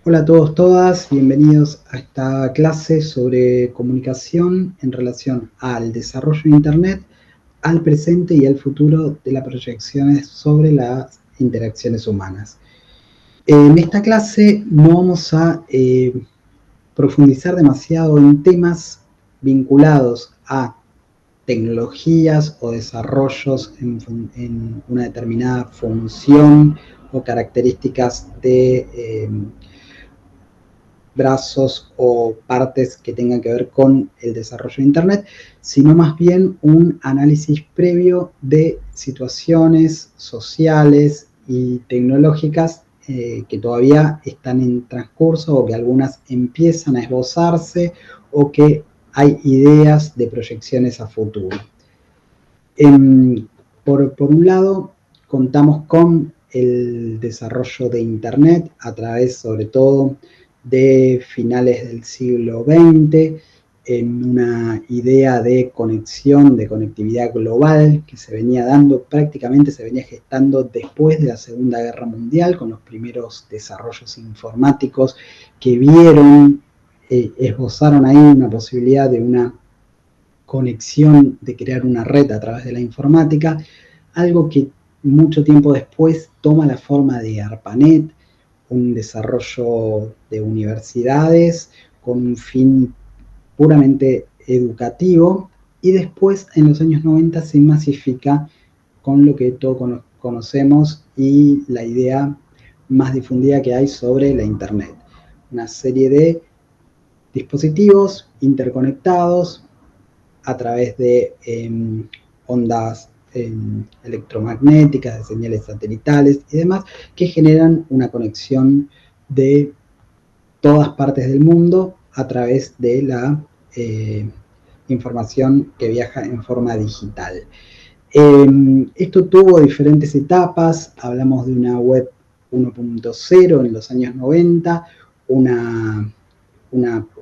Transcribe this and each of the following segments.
Hola a todos, todas, bienvenidos a esta clase sobre comunicación en relación al desarrollo de Internet, al presente y al futuro de las proyecciones sobre las interacciones humanas. En esta clase no vamos a profundizar demasiado en temas vinculados a tecnologías o desarrollos en una determinada función o características de brazos o partes que tengan que ver con el desarrollo de Internet, sino más bien un análisis previo de situaciones sociales y tecnológicas que todavía están en transcurso o que algunas empiezan a esbozarse o que hay ideas de proyecciones a futuro. Por un lado, contamos con el desarrollo de Internet a través, sobre todo, de finales del siglo XX, en una idea de conexión, de conectividad global que se venía dando, prácticamente se venía gestando después de la Segunda Guerra Mundial, con los primeros desarrollos informáticos que vieron, esbozaron ahí una posibilidad de una conexión, de crear una red a través de la informática, algo que mucho tiempo después toma la forma de ARPANET, un desarrollo de universidades con un fin puramente educativo, y después en los años 90 se masifica con lo que todos conocemos y la idea más difundida que hay sobre la Internet. Una serie de dispositivos interconectados a través de ondas electromagnéticas, de señales satelitales y demás, que generan una conexión de todas partes del mundo a través de la información que viaja en forma digital. Esto tuvo diferentes etapas, hablamos de una web 1.0 en los años 90, una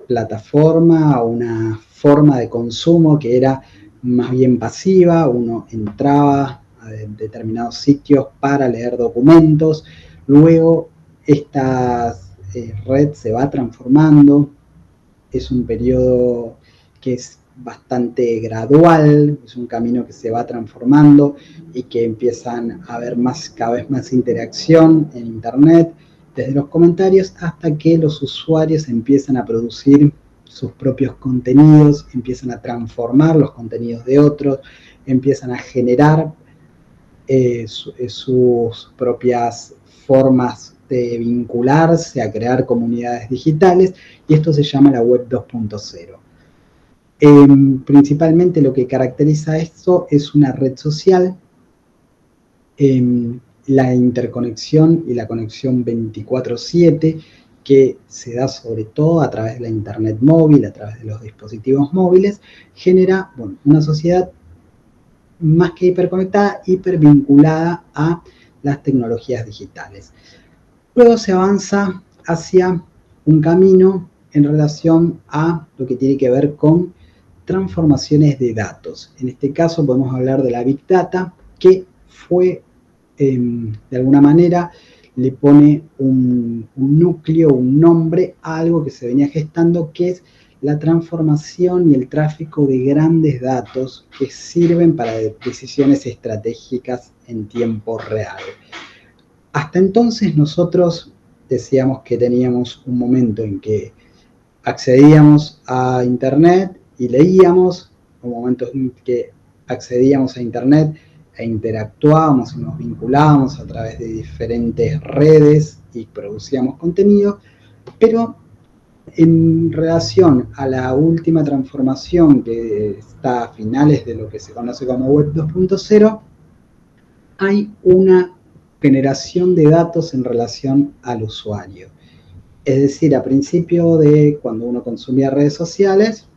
plataforma o una forma de consumo que era más bien pasiva, uno entraba a determinados sitios para leer documentos, luego esta red se va transformando, es un periodo que es bastante gradual, es un camino que se va transformando y que empiezan a haber cada vez más interacción en Internet, desde los comentarios hasta que los usuarios empiezan a producir sus propios contenidos, empiezan a transformar los contenidos de otros, empiezan a generar sus propias formas de vincularse, a crear comunidades digitales, y esto se llama la web 2.0. Principalmente lo que caracteriza esto es una red social, la interconexión y la conexión 24/7 que se da sobre todo a través de la internet móvil, a través de los dispositivos móviles, genera una sociedad más que hiperconectada, hipervinculada a las tecnologías digitales. Luego se avanza hacia un camino en relación a lo que tiene que ver con transformaciones de datos. En este caso podemos hablar de la Big Data, que fue, de alguna manera, le pone un núcleo, un nombre a algo que se venía gestando, que es la transformación y el tráfico de grandes datos que sirven para decisiones estratégicas en tiempo real. Hasta entonces nosotros decíamos que teníamos un momento en que accedíamos a Internet y leíamos, un momento en que accedíamos a Internet e interactuábamos y nos vinculábamos a través de diferentes redes y producíamos contenido, pero en relación a la última transformación que está a finales de lo que se conoce como Web 2.0, hay una generación de datos en relación al usuario. Es decir, a principio de cuando uno consumía redes sociales,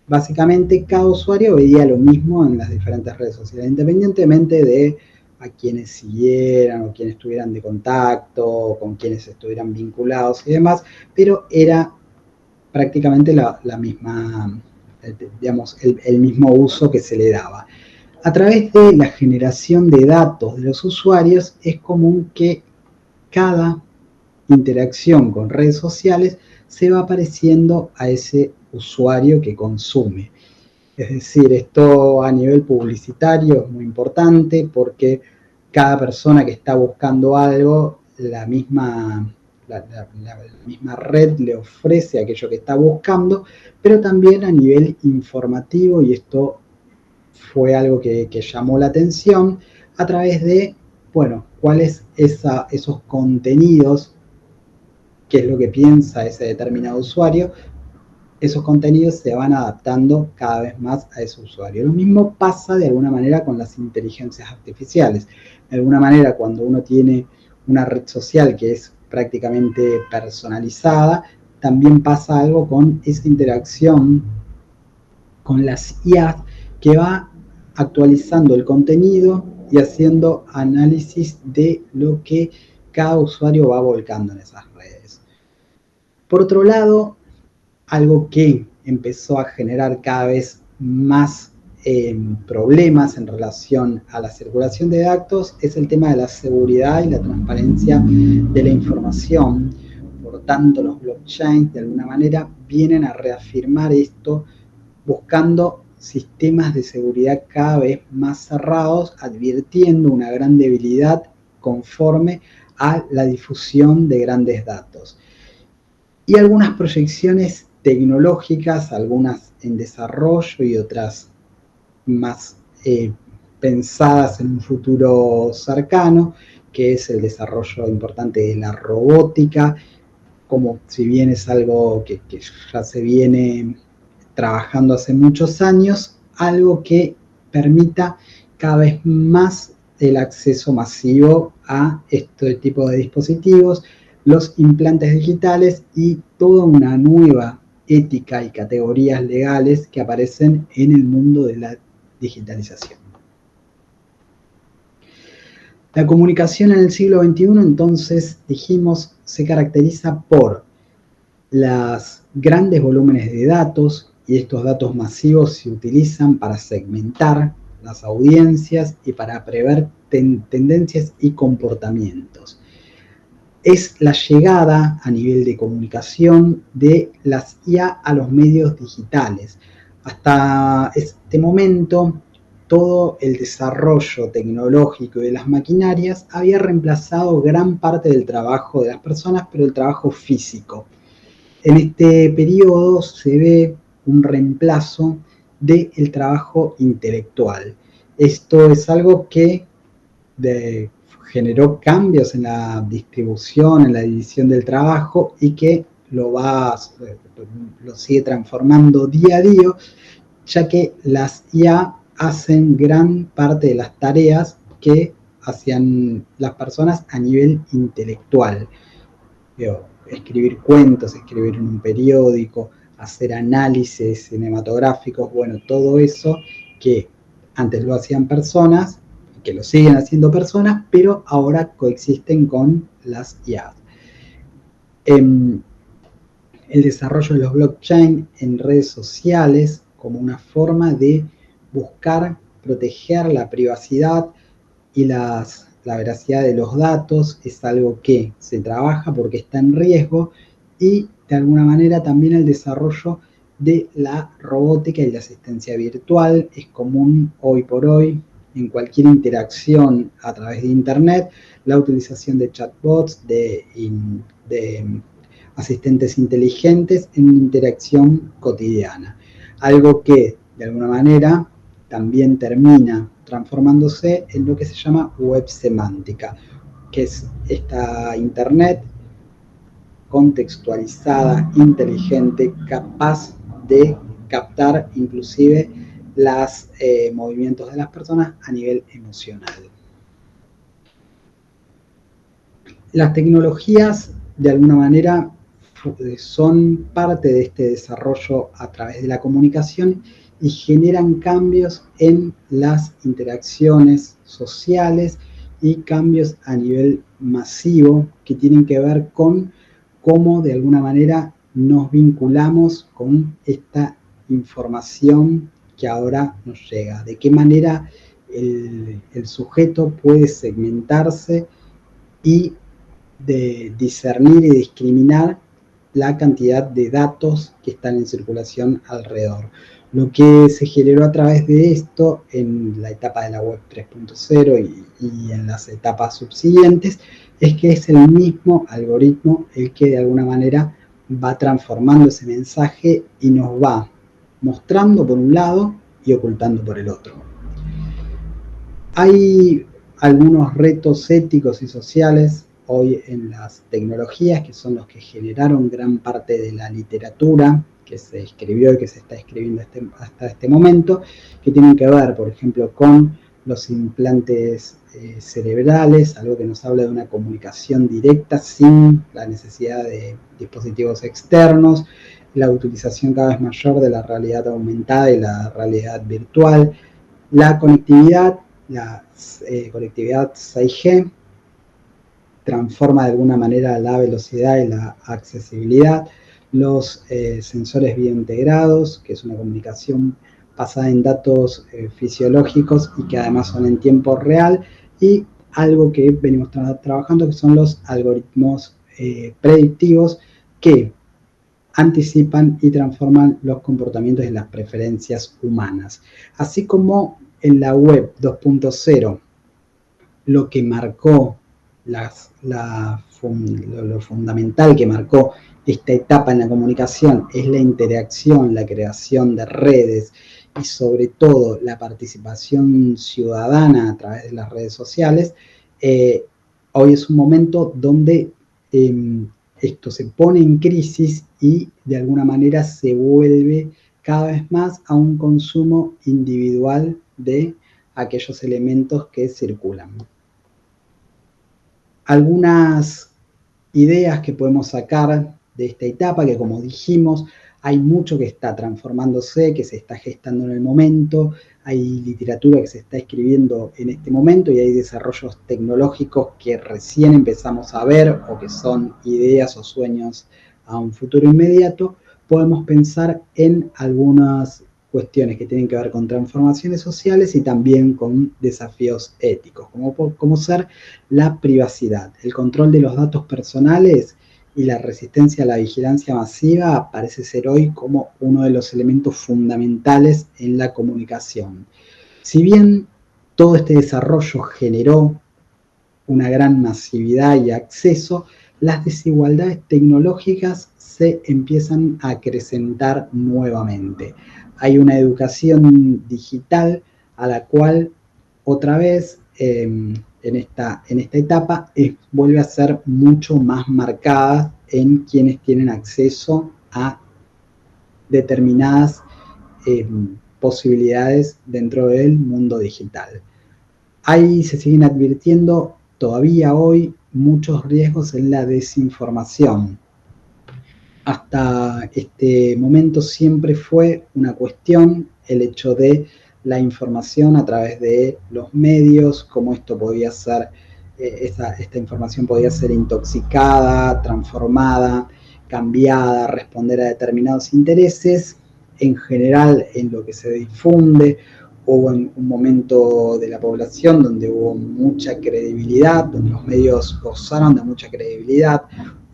básicamente cada usuario veía lo mismo en las diferentes redes sociales, independientemente de a quienes siguieran o quienes estuvieran de contacto, o con quienes estuvieran vinculados y demás, pero era prácticamente la misma, digamos, el mismo uso que se le daba. A través de la generación de datos de los usuarios es común que cada interacción con redes sociales se va pareciendo a ese usuario que consume. Es decir, esto a nivel publicitario es muy importante porque cada persona que está buscando algo, la misma red le ofrece aquello que está buscando, pero también a nivel informativo, y esto fue algo que llamó la atención, a través de, bueno, cuáles esos contenidos, qué es lo que piensa ese determinado usuario. Esos contenidos se van adaptando cada vez más a ese usuario. Lo mismo pasa de alguna manera con las inteligencias artificiales. De alguna manera, cuando uno tiene una red social que es prácticamente personalizada, también pasa algo con esa interacción con las IAs, que va actualizando el contenido y haciendo análisis de lo que cada usuario va volcando en esas redes. Por otro lado, algo que empezó a generar cada vez más problemas en relación a la circulación de datos es el tema de la seguridad y la transparencia de la información. Por tanto, los blockchains de alguna manera vienen a reafirmar esto, buscando sistemas de seguridad cada vez más cerrados, advirtiendo una gran debilidad conforme a la difusión de grandes datos. Y algunas proyecciones tecnológicas, algunas en desarrollo y otras más pensadas en un futuro cercano, que es el desarrollo importante de la robótica, como si bien es algo que ya se viene trabajando hace muchos años, algo que permita cada vez más el acceso masivo a este tipo de dispositivos, los implantes digitales y toda una nueva ética y categorías legales que aparecen en el mundo de la digitalización. La comunicación en el siglo XXI, entonces, dijimos, se caracteriza por los grandes volúmenes de datos, y estos datos masivos se utilizan para segmentar las audiencias y para prever tendencias y comportamientos. Es la llegada a nivel de comunicación de las IA a los medios digitales. Hasta este momento, todo el desarrollo tecnológico de las maquinarias había reemplazado gran parte del trabajo de las personas, pero el trabajo físico. En este periodo se ve un reemplazo del trabajo intelectual. Esto es algo que generó cambios en la distribución, en la división del trabajo, y que lo sigue transformando día a día, ya que las IA hacen gran parte de las tareas que hacían las personas a nivel intelectual. Escribir cuentos, escribir en un periódico, hacer análisis cinematográficos, bueno, todo eso que antes lo hacían personas, que lo siguen haciendo personas, pero ahora coexisten con las IA. El desarrollo de los blockchain en redes sociales como una forma de buscar proteger la privacidad y la veracidad de los datos es algo que se trabaja porque está en riesgo, y de alguna manera también el desarrollo de la robótica y la asistencia virtual es común hoy por hoy en cualquier interacción a través de internet, la utilización de chatbots, de asistentes inteligentes en una interacción cotidiana. Algo que de alguna manera también termina transformándose en lo que se llama web semántica, que es esta internet contextualizada, inteligente, capaz de captar inclusive los movimientos de las personas a nivel emocional. Las tecnologías, de alguna manera, son parte de este desarrollo a través de la comunicación y generan cambios en las interacciones sociales y cambios a nivel masivo que tienen que ver con cómo de alguna manera nos vinculamos con esta información que ahora nos llega, de qué manera el sujeto puede segmentarse y de discernir y discriminar la cantidad de datos que están en circulación alrededor. Lo que se generó a través de esto en la etapa de la web 3.0 y en las etapas subsiguientes es que es el mismo algoritmo el que de alguna manera va transformando ese mensaje y nos va mostrando por un lado y ocultando por el otro. Hay algunos retos éticos y sociales hoy en las tecnologías que son los que generaron gran parte de la literatura que se escribió y que se está escribiendo hasta este momento, que tienen que ver, por ejemplo, con los implantes cerebrales, algo que nos habla de una comunicación directa sin la necesidad de dispositivos externos, la utilización cada vez mayor de la realidad aumentada y la realidad virtual, la conectividad, la conectividad 6G, transforma de alguna manera la velocidad y la accesibilidad, los sensores biointegrados, que es una comunicación basada en datos fisiológicos y que además son en tiempo real, y algo que venimos trabajando que son los algoritmos predictivos que anticipan y transforman los comportamientos y las preferencias humanas. Así como en la web 2.0 lo que marcó lo fundamental que marcó esta etapa en la comunicación es la interacción, la creación de redes y sobre todo la participación ciudadana a través de las redes sociales. Hoy es un momento donde esto se pone en crisis y de alguna manera se vuelve cada vez más a un consumo individual de aquellos elementos que circulan. Algunas ideas que podemos sacar de esta etapa, que como dijimos, hay mucho que está transformándose, que se está gestando en el momento, hay literatura que se está escribiendo en este momento y hay desarrollos tecnológicos que recién empezamos a ver o que son ideas o sueños a un futuro inmediato. Podemos pensar en algunas cuestiones que tienen que ver con transformaciones sociales y también con desafíos éticos, como ser la privacidad, el control de los datos personales y la resistencia a la vigilancia masiva parece ser hoy como uno de los elementos fundamentales en la comunicación. Si bien todo este desarrollo generó una gran masividad y acceso, las desigualdades tecnológicas se empiezan a acrecentar nuevamente. Hay una educación digital a la cual otra vez en esta etapa vuelve a ser mucho más marcada en quienes tienen acceso a determinadas posibilidades dentro del mundo digital. Ahí se siguen advirtiendo todavía hoy muchos riesgos en la desinformación. Hasta este momento siempre fue una cuestión el hecho de la información a través de los medios, cómo esto podía ser, esta información podía ser intoxicada, transformada, cambiada, responder a determinados intereses, en general en lo que se difunde. Hubo un momento de la población donde hubo mucha credibilidad, donde los medios gozaron de mucha credibilidad,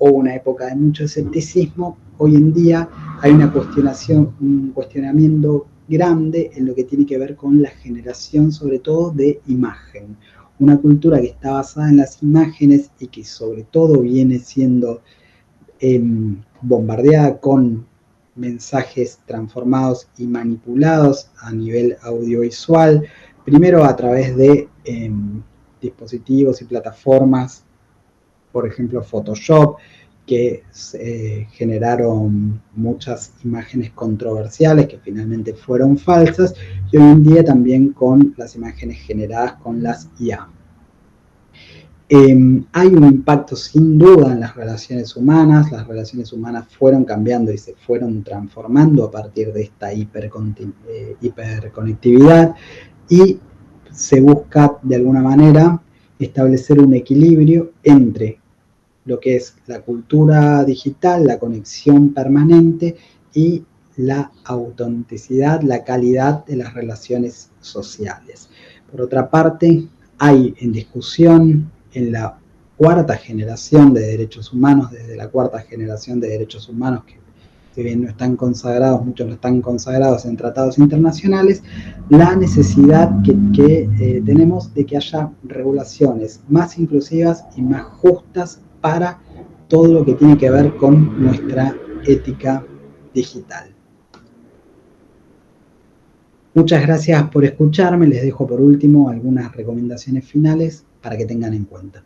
hubo una época de mucho escepticismo. Hoy en día hay un cuestionamiento grande en lo que tiene que ver con la generación sobre todo de imagen. Una cultura que está basada en las imágenes y que sobre todo viene siendo bombardeada con mensajes transformados y manipulados a nivel audiovisual, primero a través de dispositivos y plataformas, por ejemplo Photoshop, que generaron muchas imágenes controversiales que finalmente fueron falsas, y hoy en día también con las imágenes generadas con las IA. Hay un impacto sin duda en las relaciones humanas fueron cambiando y se fueron transformando a partir de esta hiperconectividad y se busca de alguna manera establecer un equilibrio entre lo que es la cultura digital, la conexión permanente y la autenticidad, la calidad de las relaciones sociales. Por otra parte, hay en discusión en la cuarta generación de derechos humanos, desde la cuarta generación de derechos humanos, que si bien no están consagrados, muchos no están consagrados en tratados internacionales, la necesidad que tenemos de que haya regulaciones más inclusivas y más justas para todo lo que tiene que ver con nuestra ética digital. Muchas gracias por escucharme. Les dejo por último algunas recomendaciones finales para que tengan en cuenta.